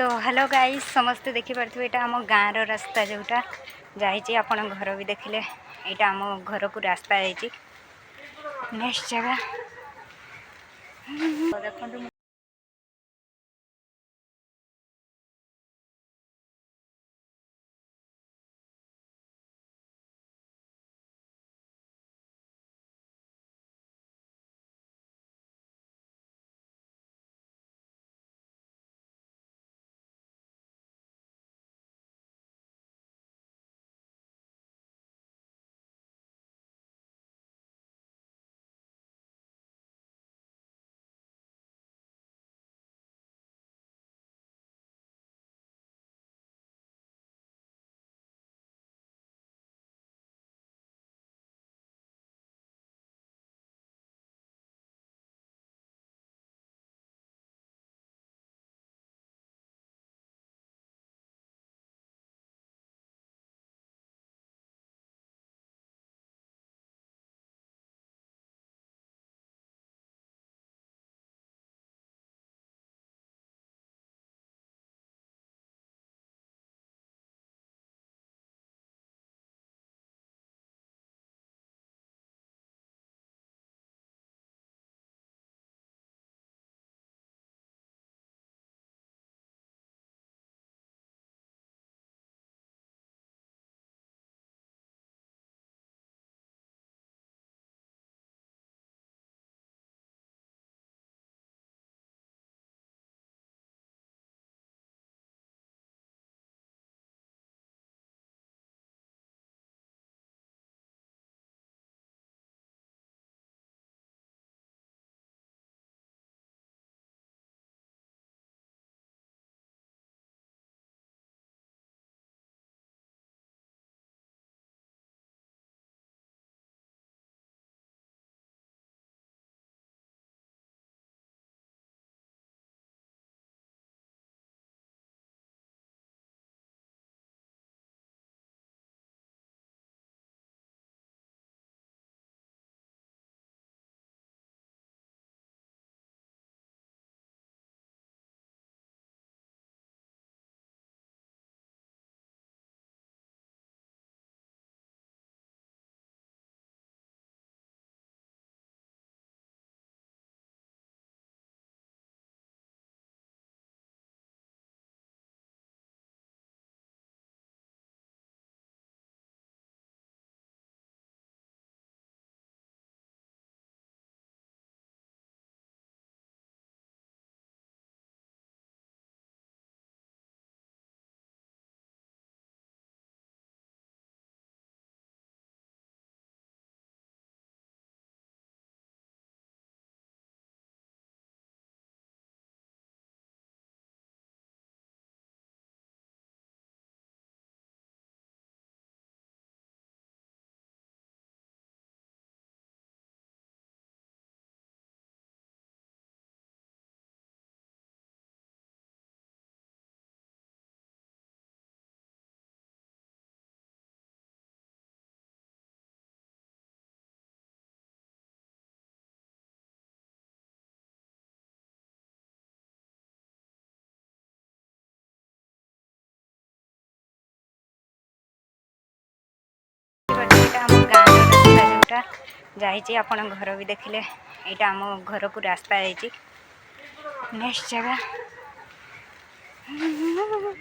तो hello guys समस्ते देखि पारथि एटा हम गाँव रो रास्ता जोटा जाइए आपण घर भी देखिले यहाँ आम घर को रास्ता जाइए नेक्स्ट जगह देखो हम गाँव रास्ता जोटा जाइए आपण घर भी देखिले यहाँ आम घर को रास्ता जाइए नेक्स्ट जगह